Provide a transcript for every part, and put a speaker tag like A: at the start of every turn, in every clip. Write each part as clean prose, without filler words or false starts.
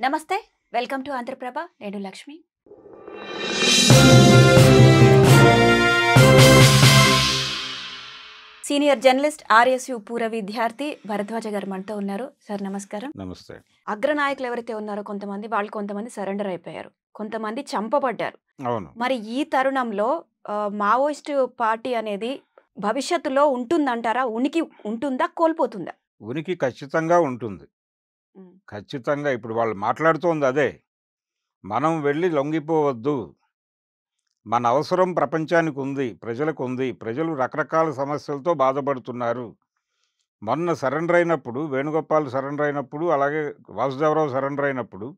A: నమస్తే. Welcome to Andhraprabha. నేను Lakshmi. Senior journalist RSU పూర్వ విద్యార్థి భరద్వాజ గారు మనతో ఉన్నారు. సార్ నమస్కారం.
B: నమస్తే.
A: అగ్రనాయకులు ఎవరైతే ఉన్నారో కొంతమంది సరెండర్ అయిపోయారు. కొంతమంది చంపబడ్డారు.
B: అవును.
A: మరి ఈ తరుణంలో మావోయిస్ట్ పార్టీ అనేది భవిష్యత్తులో ఉంటుందంటారా? ఉనికి ఉంటుందా? కోల్పోతుందా?
B: ఉనికి ఖచ్చితంగా ఉంటుంది.
A: హ్మ్.
B: ఖచ్చితంగా ఇప్పుడు వాళ్ళు మాట్లాడుతోంది అదే. మనం వెళ్లి లొంగిపోవద్దు. మన అవసరం ప్రపంచానికి ఉంది. ప్రజలకుంది. ప్రజలు రకరకాల సమస్యలతో బాధపడుతున్నారు. మొన్న సరెండర్ అయినప్పుడు వేణుగోపాల్ సరెండర్ అయినప్పుడు, అలాగే వాసుదేవరావు సరెండర్ అయినప్పుడు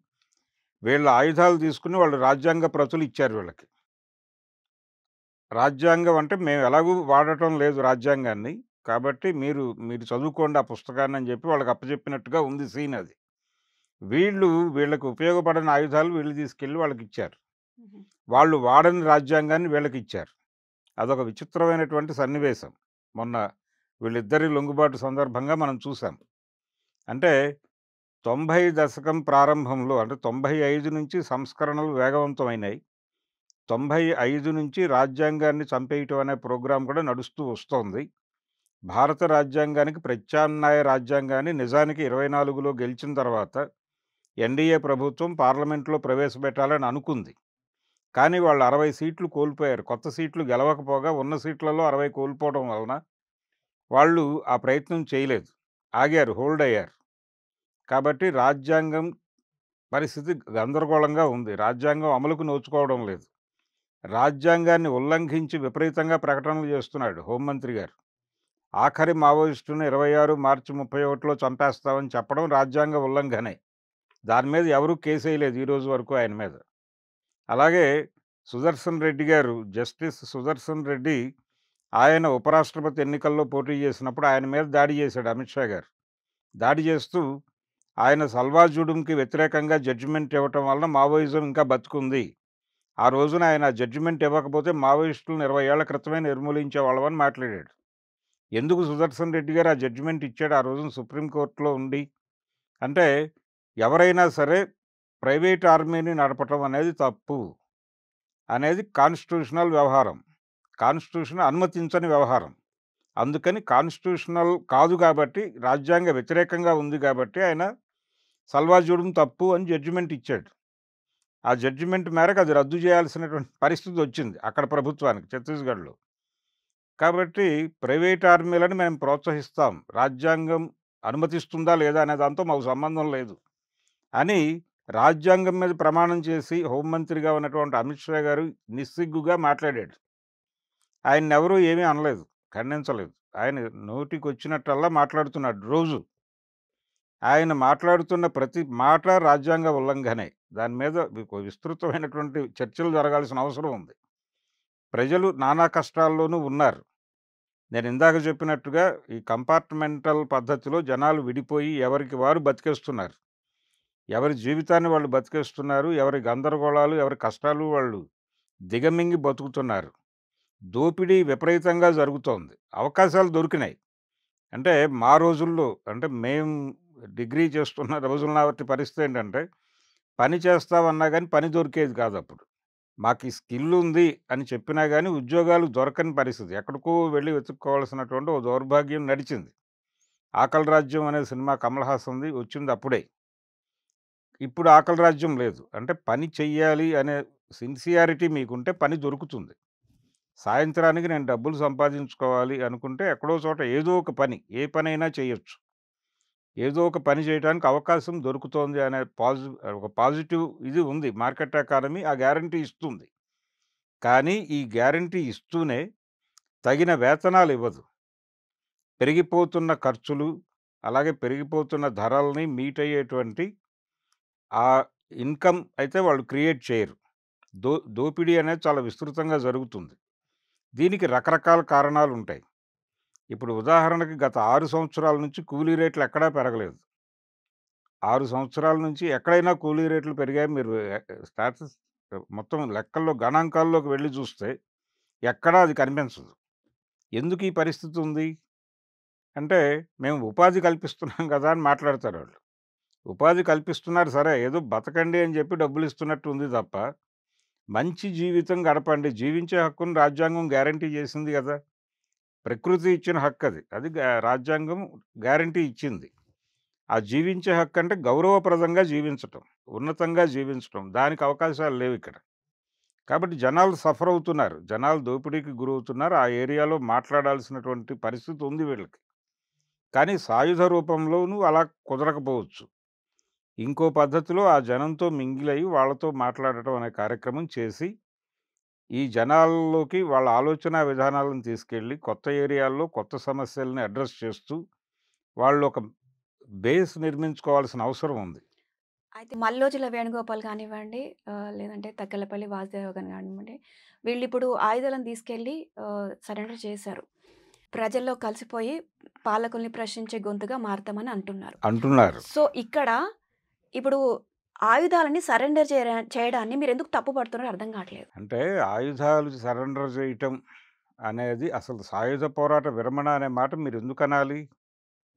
B: వీళ్ళ ఆయుధాలు తీసుకుని వాళ్ళు రాజ్యాంగ ప్రతులు ఇచ్చారు వీళ్ళకి. రాజ్యాంగం అంటే మేము ఎలాగూ వాడటం లేదు రాజ్యాంగాన్ని. కాబట్టి మీరు చదువుకోండి ఆ పుస్తకాన్ని అని చెప్పి వాళ్ళకి అప్పజెప్పినట్టుగా ఉంది సీన్ అది. వీళ్ళకి ఉపయోగపడని ఆయుధాలు వీళ్ళు తీసుకెళ్ళి వాళ్ళకిచ్చారు.
A: హుహు.
B: వాళ్ళు వాడని రాజ్యాంగాన్ని వీళ్ళకిచ్చారు. అదొక విచిత్రమైనటువంటి సన్నివేశం. మొన్న వీళ్ళిద్దరి లొంగుబాటు సందర్భంగా మనం చూసాం. అంటే 90 దశకం ప్రారంభంలో అంటే 95 నుంచి సంస్కరణలు వేగవంతమైనాయి. 95 నుంచి రాజ్యాంగాన్ని చంపేయటం అనే ప్రోగ్రాం కూడా నడుస్తూ వస్తోంది. భారత రాజ్యాంగానికి ప్రత్యామ్నాయ రాజ్యాంగాన్ని నిజానికి 24లో గెలిచిన తర్వాత ఎన్డీఏ ప్రభుత్వం పార్లమెంట్లో ప్రవేశపెట్టాలని అనుకుంది. కానీ వాళ్ళు 60 సీట్లు కోల్పోయారు. కొత్త సీట్లు గెలవకపోగా ఉన్న సీట్లలో 60 కోల్పోవడం వలన వాళ్ళు ఆ ప్రయత్నం చేయలేదు. ఆగారు, హోల్డ్ అయ్యారు. కాబట్టి రాజ్యాంగం పరిస్థితి గందరగోళంగా ఉంది. రాజ్యాంగం అమలుకు నోచుకోవడం లేదు. రాజ్యాంగాన్ని ఉల్లంఘించి విపరీతంగా ప్రకటనలు చేస్తున్నాడు హోంమంత్రి గారు. ఆఖరి మావోయిస్టును 26 మార్చి 31లో చంపేస్తామని చెప్పడం రాజ్యాంగ ఉల్లంఘనే. దాని మీద ఎవరూ కేసేయలేదు ఈ రోజు వరకు ఆయన మీద. అలాగే సుదర్శన్ రెడ్డి గారు, జస్టిస్ సుదర్శన్ రెడ్డి ఆయన ఉపరాష్ట్రపతి ఎన్నికల్లో పోటీ చేసినప్పుడు ఆయన మీద దాడి చేశాడు అమిత్ షా గారు. దాడి చేస్తూ ఆయన సల్వాజుడుంకి వ్యతిరేకంగా జడ్జిమెంట్ ఇవ్వటం వలన మావోయిజం ఇంకా బతుకుంది. ఆ రోజున ఆయన జడ్జిమెంట్ ఇవ్వకపోతే మావోయిస్టులను 20 ఏళ్ల క్రితమే నిర్మూలించేవాళ్ళమని మాట్లాడాడు. ఎందుకు సుదర్శన్ రెడ్డి గారు ఆ జడ్జిమెంట్ ఇచ్చాడు ఆ రోజున సుప్రీంకోర్టులో ఉండి? అంటే ఎవరైనా సరే ప్రైవేట్ ఆర్మీని నడపటం అనేది తప్పు అనేది కాన్స్టిట్యూషనల్ వ్యవహారం. కాన్స్టిట్యూషన్ అనుమతించని వ్యవహారం. అందుకని కాన్స్టిట్యూషనల్ కాదు కాబట్టి, రాజ్యాంగ వ్యతిరేకంగా ఉంది కాబట్టి ఆయన సల్వాజుడుం తప్పు అని జడ్జిమెంట్ ఇచ్చాడు. ఆ జడ్జిమెంట్ మేరకు అది రద్దు చేయాల్సినటువంటి పరిస్థితి వచ్చింది అక్కడ ప్రభుత్వానికి ఛత్తీస్‌గఢ్‌లో. కాబట్టి ప్రైవేట్ ఆర్మీలను మేము ప్రోత్సహిస్తాం. రాజ్యాంగం అనుమతిస్తుందా లేదా అనే దాంతో మాకు సంబంధం లేదు అని రాజ్యాంగం మీద ప్రమాణం చేసి హోంమంత్రిగా ఉన్నటువంటి అమిత్ షా గారు నిస్సిగ్గుగా మాట్లాడాడు. ఆయన్నెవరూ ఏమీ అనలేదు, ఖండించలేదు. ఆయన నోటికొచ్చినట్టల్లా మాట్లాడుతున్నాడు రోజు. ఆయన మాట్లాడుతున్న ప్రతి మాట రాజ్యాంగ ఉల్లంఘనే. దాని మీద విస్తృతమైనటువంటి చర్చలు జరగాల్సిన అవసరం ఉంది. ప్రజలు నానా కష్టాల్లోనూ ఉన్నారు. నేను ఇందాక చెప్పినట్టుగా ఈ కంపార్ట్మెంటల్ పద్ధతిలో జనాలు విడిపోయి ఎవరికి వారు బతికేస్తున్నారు. ఎవరి జీవితాన్ని వాళ్ళు బతికేస్తున్నారు. ఎవరి గందరగోళాలు, ఎవరి కష్టాలు వాళ్ళు దిగమింగి బతుకుతున్నారు. దోపిడీ విపరీతంగా జరుగుతోంది. అవకాశాలు దొరికినాయి. అంటే మా రోజుల్లో అంటే మేము డిగ్రీ చేస్తున్న రోజుల నాటి పరిస్థితి ఏంటంటే, పని చేస్తామన్నా గానీ పని దొరికేది కాదప్పుడు. మాకు ఈ స్కిల్ ఉంది అని చెప్పినా గానీ ఉద్యోగాలు దొరకని పరిస్థితి. ఎక్కడికో వెళ్లి వెతుక్కోవాల్సినటువంటి ఓ దౌర్భాగ్యం నడిచింది. 'ఆకలి రాజ్యం' అనే సినిమా కమల్ హాసన్‌ది వచ్చింది అప్పుడే. ఇప్పుడు 'ఆకలి రాజ్యం' లేదు. అంటే పని చెయ్యాలి అనే సిన్సియారిటీ మీకుంటే పని దొరుకుతుంది. సాయంత్రానికి నేను డబ్బులు సంపాదించుకోవాలి అనుకుంటే ఎక్కడో చోట ఏదో ఒక పని, ఏ పనైనా చేయొచ్చు. ఏదో ఒక పని చేయడానికి అవకాశం దొరుకుతోంది అనే ఒక పాజిటివ్ ఇది ఉంది. మార్కెట్ ఎకానమీ ఆ గ్యారంటీ ఇస్తుంది. కానీ ఈ గ్యారంటీ ఇస్తూనే తగిన వేతనాలు ఇవ్వదు. పెరిగిపోతున్న ఖర్చులు, అలాగే పెరిగిపోతున్న ధరల్ని మీట్ అయ్యేటువంటి ఆ ఇన్‌కమ్ అయితే వాళ్ళు క్రియేట్ చేయరు. దోపిడీ అనేది చాలా విస్తృతంగా జరుగుతుంది. దీనికి రకరకాల కారణాలుంటాయి. ఇప్పుడు ఉదాహరణకి గత 6 సంవత్సరాల నుంచి కూలీ రేట్లు ఎక్కడా పెరగలేదు. 6 సంవత్సరాల నుంచి ఎక్కడైనా కూలీ రేట్లు పెరిగాయి. మీరు స్టాటిస్ మొత్తం లెక్కల్లో గణాంకాల్లోకి వెళ్లి చూస్తే ఎక్కడా అది కనిపించదు. ఎందుకు ఈ పరిస్థితి ఉంది? అంటే మేము ఉపాధి కల్పిస్తున్నాం కదా అని మాట్లాడతారాళ్ళు. ఉపాధి కల్పిస్తున్నారు సరే. ఏదో బతకండి అని చెప్పి డబ్బులిస్తున్నట్టు ఉంది తప్ప, మంచి జీవితం గడపండి. జీవించే హక్కును రాజ్యాంగం గ్యారంటీ చేసింది గదా! ప్రకృతి ఇచ్చిన హక్కది. అది రాజ్యాంగం గ్యారంటీ ఇచ్చింది. ఆ జీవించే హక్కంటే గౌరవప్రదంగా జీవించటం, ఉన్నతంగా జీవించటం. దానికి అవకాశాలు లేవిక్కడ. కాబట్టి జనాలు సఫర్ అవుతున్నారు. జనాలు దోపిడీకి గురవుతున్నారు. ఆ ఏరియాలో మాట్లాడాల్సినటువంటి పరిస్థితి ఉంది వీళ్ళకి. కానీ సాయుధ రూపంలోనూ అలా కుదరకపోవచ్చు. ఇంకో పద్ధతిలో ఆ జనంతో మింగిలయ్యి వాళ్ళతో మాట్లాడటం అనే కార్యక్రమం చేసి, ఈ జనాల్లోకి వాళ్ళ ఆలోచనా విధానాలను తీసుకెళ్ళి, కొత్త ఏరియాల్లో కొత్త సమస్యల్ని అడ్రెస్ చేస్తూ, వాళ్ళొక బేస్ నిర్మించుకోవాల్సిన అవసరం ఉంది.
A: అయితే మల్లోజుల వేణుగోపాల్ కానివ్వండి, లేదంటే తక్కెళ్ళపల్లి వాసుదేవ్ గారు కానివ్వండి, వీళ్ళిప్పుడు ఆయుధాలను తీసుకెళ్ళి సరెండర్ చేశారు. ప్రజల్లో కలిసిపోయి పాలకుల్ని ప్రశ్నించే గొంతుగా మారతామని అంటున్నారు.
B: అంటున్నారు.
A: సో, ఇక్కడ ఇప్పుడు ఆయుధాలని సరెండర్ చేయడాన్ని మీరెందుకు తప్పుపడుతున్నారో అర్థం కావట్లేదు.
B: అంటే ఆయుధాలు సరెండర్ చేయటం అనేది అసలు సాయుధ పోరాట విరమణ అనే మాట మీరెందుకనాలి?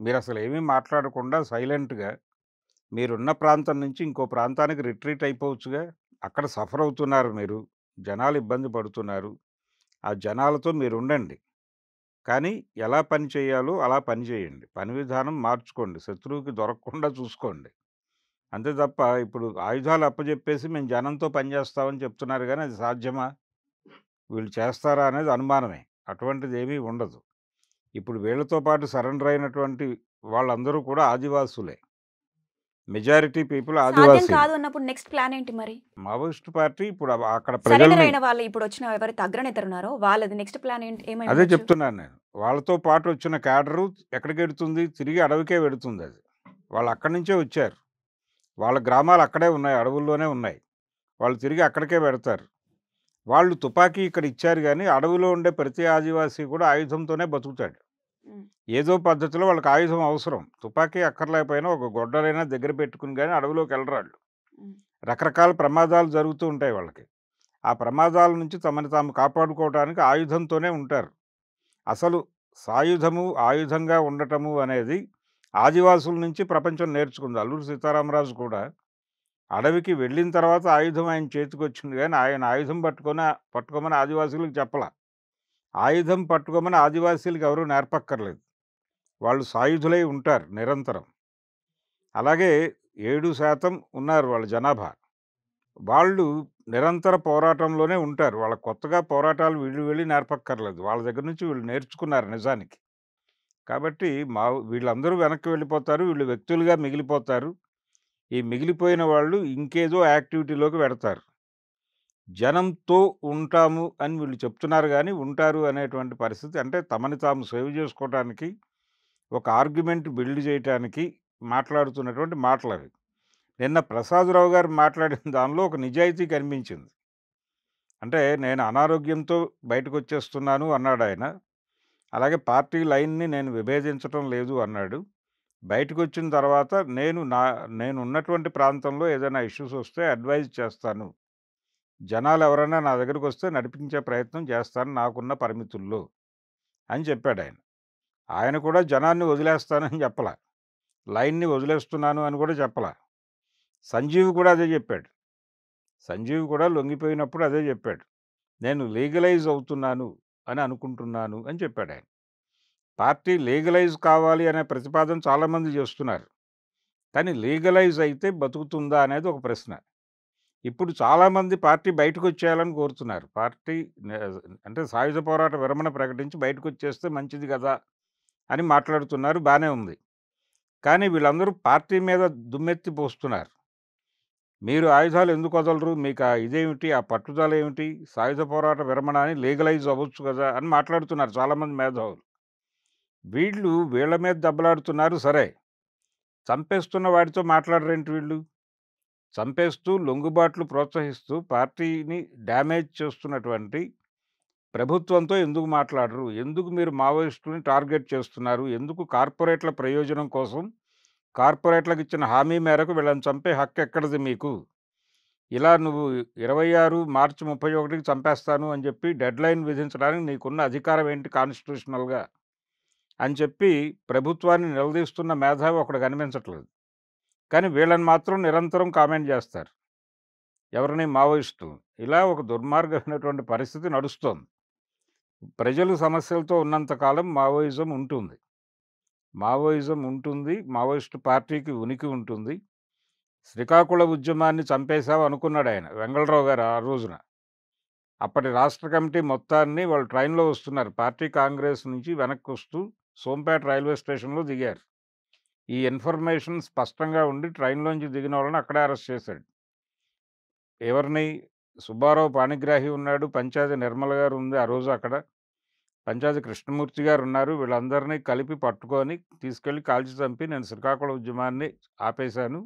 B: మీరసలు ఏమీ మాట్లాడకుండా సైలెంట్‌గా మీరున్న ప్రాంతం నుంచి ఇంకో ప్రాంతానికి రిట్రీట్ అయిపోవచ్చుగా. అక్కడ సఫర్ అవుతున్నారు మీరు. జనాలు ఇబ్బంది పడుతున్నారు. ఆ జనాలతో మీరుండండి. కానీ ఎలా పని చేయాలో అలా పని చేయండి. పని విధానం మార్చుకోండి. శత్రువుకి దొరకకుండా చూసుకోండి. అంతే తప్ప ఇప్పుడు ఆయుధాలు అప్పజెప్పేసి మేము జనంతో పని చేస్తామని చెప్తున్నారు గానీ అది సాధ్యమా? వీళ్ళు చేస్తారా అనేది అనుమానమే. అటువంటిదేమీ ఉండదు. ఇప్పుడు వీళ్ళతో పాటు సరెండర్ అయినటువంటి వాళ్ళందరూ కూడా ఆదివాసులే. మెజారిటీ పీపుల్
A: సాధ్యం
B: ఆదివాసీలు.
A: కాదు అన్నప్పుడు నెక్స్ట్ ప్లాన్ ఏంటి మరి?
B: మావోయిస్ట్ పార్టీ ఇప్పుడు అక్కడ
A: సరెండర్
B: ప్రజల్ని
A: అయిన వాళ్ళు ఇప్పుడొచ్చిన ఎవరైతే అగ్రనేతలున్నారో వాళ్ళది నెక్స్ట్ ప్లాన్ ఏంటి? ఏమై
B: అదే
A: ఉండొచ్చు?
B: చెప్తున్నాను నేను. వాళ్ళతో పాటు వచ్చిన క్యాడరు ఎక్కడికెడుతుంది? తిరిగి అడవికే వెడుతుందది. వాళ్ళు అక్కడి నుంచే వచ్చారు. వాళ్ళ గ్రామాలు అక్కడే ఉన్నాయి. అడవుల్లోనే ఉన్నాయి. వాళ్ళు తిరిగి అక్కడికే వెడతారు. వాళ్ళు తుపాకీ ఇక్కడ ఇచ్చారు గానీ, అడవిలో ఉండే ప్రతి ఆదివాసీ కూడా ఆయుధంతోనే బతుకుతాడు.
A: హ్మ్.
B: ఏదో పద్ధతిలో వాళ్ళకి ఆయుధం అవసరం. తుపాకీ అక్కర్లేకపోయినా ఒక గొడ్డలైనా దగ్గర పెట్టుకుని గానీ అడవిలోకెళ్ళరాళ్ళు.
A: హ్మ్.
B: రకరకాల ప్రమాదాలు జరుగుతూ ఉంటాయి వాళ్ళకి. ఆ ప్రమాదాల నుంచి తమని తాము కాపాడుకోవటానికి ఆయుధంతోనే ఉంటారు. అసలు సాయుధము, ఆయుధంగా ఉండటము అనేది ఆదివాసుల నుంచి ప్రపంచం నేర్చుకుంది. అల్లూరి సీతారామరాజు కూడా అడవికి వెళ్ళిన తర్వాత ఆయుధం ఆయన చేతికొచ్చింది గానీ, ఆయన ఆయుధం పట్టుకోమని ఆదివాసీలకు చెప్పలా. ఆయుధం పట్టుకోమని ఆదివాసీలకు ఎవరు నేర్పక్కర్లేదు. వాళ్ళు సాయుధులై ఉంటారు నిరంతరం. అలాగే 7% ఉన్నారు వాళ్ళ జనాభా. వాళ్ళు నిరంతర పోరాటంలోనే ఉంటారు. వాళ్ళకి కొత్తగా పోరాటాలు వీళ్ళు వెళ్ళి నేర్పక్కర్లేదు. వాళ్ళ దగ్గర నుంచి వీళ్ళు నేర్చుకున్నారు నిజానికి. కాబట్టి వీళ్ళందరూ వెనక్కి వెళ్ళిపోతారు. వీళ్ళు వ్యక్తులుగా మిగిలిపోతారు. ఈ మిగిలిపోయిన వాళ్ళు ఇంకేదో యాక్టివిటీలోకి వెడతారు. జనంతో ఉంటాము అని వీళ్ళు చెప్తున్నారు గానీ, ఉంటారు అనేటువంటి పరిస్థితి అంటే తమని తాము సేవ్ చేసుకోవటానికి, ఒక ఆర్గ్యుమెంట్ బిల్డ్ చేయటానికి మాట్లాడుతున్నటువంటి మాటలవి. నిన్న ప్రసాదరావు గారు మాట్లాడిన దానిలో ఒక నిజాయితీ కనిపించింది. అంటే నేను అనారోగ్యంతో బయటకొచ్చేస్తున్నాను అన్నాడాయన. అలాగే పార్టీ లైన్‌ని నేను విభేదించటం లేదు అన్నాడు. బయటకొచ్చిన తర్వాత నేనున్నటువంటి ప్రాంతంలో ఏదైనా ఇష్యూస్ వస్తే అడ్వైజ్ చేస్తాను. జనాలెవరైనా నా దగ్గరకొస్తే నడిపించే ప్రయత్నం చేస్తాను నాకున్న పరిమితుల్లో అని చెప్పాడాయన. ఆయన కూడా జనాన్ని వదిలేస్తానని చెప్పలా. లైన్‌ని వదిలేస్తున్నాను అని కూడా చెప్పలా. సంజీవ్ కూడా అదే చెప్పాడు. సంజీవ్ కూడా లొంగిపోయినప్పుడు అదే చెప్పాడు. నేను లీగలైజ్ అవుతున్నాను అని అనుకుంటున్నాను అని చెప్పాడాయన. పార్టీ లీగలైజ్ కావాలి అనే ప్రతిపాదన చాలామంది చేస్తున్నారు. కానీ లీగలైజ్ అయితే బతుకుతుందా అనేది ఒక ప్రశ్న. ఇప్పుడు చాలామంది పార్టీ బయటకొచ్చేయాలని కోరుతున్నారు. పార్టీ నే అంటే సాయుధ పోరాట విరమణ ప్రకటించి బయటకొచ్చేస్తే మంచిది గదా! అని మాట్లాడుతున్నారు. బానే ఉంది. కానీ వీళ్ళందరూ పార్టీ మీద దుమ్మెత్తి పోస్తున్నారు. మీరు ఆయుధాలు ఎందుకు వదలరు? మీకు ఇదేమిటి? ఆ పట్టుదల ఏమిటి? సాయుధ పోరాట విరమణ అని లీగలైజ్ అవ్వచ్చు గదా! అని మాట్లాడుతున్నారు చాలామంది మేధావులు. వీళ్ళ మీద దెబ్బలాడుతున్నారు సరే. చంపేస్తున్న వాడితో మాట్లాడరేంటి వీళ్ళు? చంపేస్తూ, లొంగుబాట్లు ప్రోత్సహిస్తూ పార్టీని డ్యామేజ్ చేస్తున్నటువంటి ప్రభుత్వంతో ఎందుకు మాట్లాడరు? ఎందుకు మీరు మావోయిస్టులని టార్గెట్ చేస్తున్నారు? ఎందుకు కార్పొరేట్ల ప్రయోజనం కోసం కార్పొరేట్లకిచ్చిన హామీ మేరకు వీళ్ళని చంపే హక్కెక్కడిది మీకు? ఇలా నువ్వు 26 మార్చి 31కి చంపేస్తాను అని చెప్పి డెడ్‌లైన్ విధించడానికి నీకున్న అధికారం ఏంటి కాన్స్టిట్యూషనల్‌గా? అని చెప్పి ప్రభుత్వాన్ని నిలదీస్తున్న మేధావి ఒకడు కనిపించట్లేదు. కానీ వీళ్ళని మాత్రం నిరంతరం కామెంట్ చేస్తారు. ఎవరిని? మావోయిస్టులని. ఇలా ఒక దుర్మార్గమైనటువంటి పరిస్థితి నడుస్తోంది. ప్రజలు సమస్యలతో ఉన్నంత కాలం మావోయిజం ఉంటుంది. మావోయిజం ఉంటుంది. మావోయిస్టు పార్టీకి ఉనికి ఉంటుంది. శ్రీకాకుళ ఉద్యమాన్ని చంపేశావు అనుకున్నాడాయన. వెంగళరావు గారు ఆ రోజున. అప్పటి రాష్ట్ర కమిటీ మొత్తాన్ని వాళ్ళు ట్రైన్‌లో వస్తున్నారు. పార్టీ కాంగ్రెస్ నుంచి వెనక్కొస్తూ సోంపేట రైల్వే స్టేషన్‌లో దిగారు. ఈ ఇన్ఫర్మేషన్ స్పష్టంగా ఉండి ట్రైన్‌లోంచి దిగిన వాళ్ళని అక్కడే అరెస్ట్ చేశాడు. ఎవరిని? సుబ్బారావు పాణిగ్రాహి ఉన్నాడు. పంచాది నిర్మల గారు ఉంది ఆ రోజు అక్కడ. పంచాది కృష్ణమూర్తి గారు ఉన్నారు. వీళ్ళందరినీ కలిపి పట్టుకొని తీసుకెళ్ళి కాల్చి చంపి నేను శ్రీకాకుళం ఉద్యమాన్ని ఆపేశాను.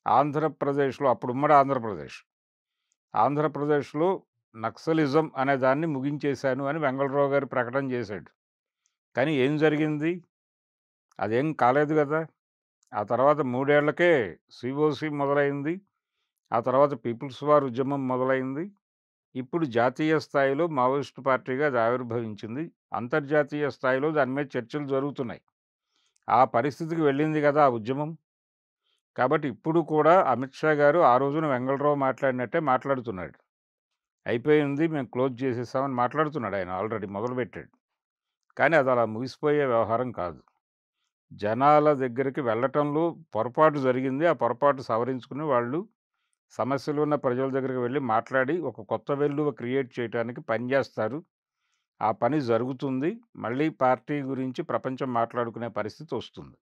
B: ఆంధ్రప్రదేశ్‌లో అప్పుడు ఉమ్మడి ఆంధ్రప్రదేశ్. ఆంధ్రప్రదేశ్‌లో నక్సలిజం అనే దాన్ని ముగించేశాను అని వెంగళరావు గారు ప్రకటన చేశాడు. కానీ ఏం జరిగింది? అదేం కాలేదు గదా! ఆ తర్వాత 3 ఏళ్లకే సీఓసీ మొదలైంది. ఆ తర్వాత పీపుల్స్ వార్ ఉద్యమం మొదలైంది. ఇప్పుడు జాతీయ స్థాయిలో మావోయిస్టు పార్టీగా అది ఆవిర్భవించింది. అంతర్జాతీయ స్థాయిలో దాని మీద చర్చలు జరుగుతున్నాయి. ఆ పరిస్థితికి వెళ్ళింది గదా ఆ ఉద్యమం. కాబట్టి ఇప్పుడు కూడా అమిత్ షా గారు ఆ రోజున వెంగళరావు మాట్లాడినట్టే మాట్లాడుతున్నాడు. అయిపోయింది, మేము క్లోజ్ చేసేసామని మాట్లాడుతున్నాడు ఆయన. ఆల్రెడీ మొదలుపెట్టాడు. కానీ అది అలా ముగిసిపోయే వ్యవహారం కాదు. జనాల దగ్గరికి వెళ్ళటంలో పొరపాటు జరిగింది. ఆ పొరపాటు సవరించుకుని వాళ్ళు సమస్యలు ఉన్న ప్రజల దగ్గరికి వెళ్ళి మాట్లాడి ఒక కొత్త వెల్లువ క్రియేట్ చేయటానికి పని చేస్తారు. ఆ పని జరుగుతుంది. మళ్ళీ పార్టీ గురించి ప్రపంచం మాట్లాడుకునే పరిస్థితి వస్తుంది.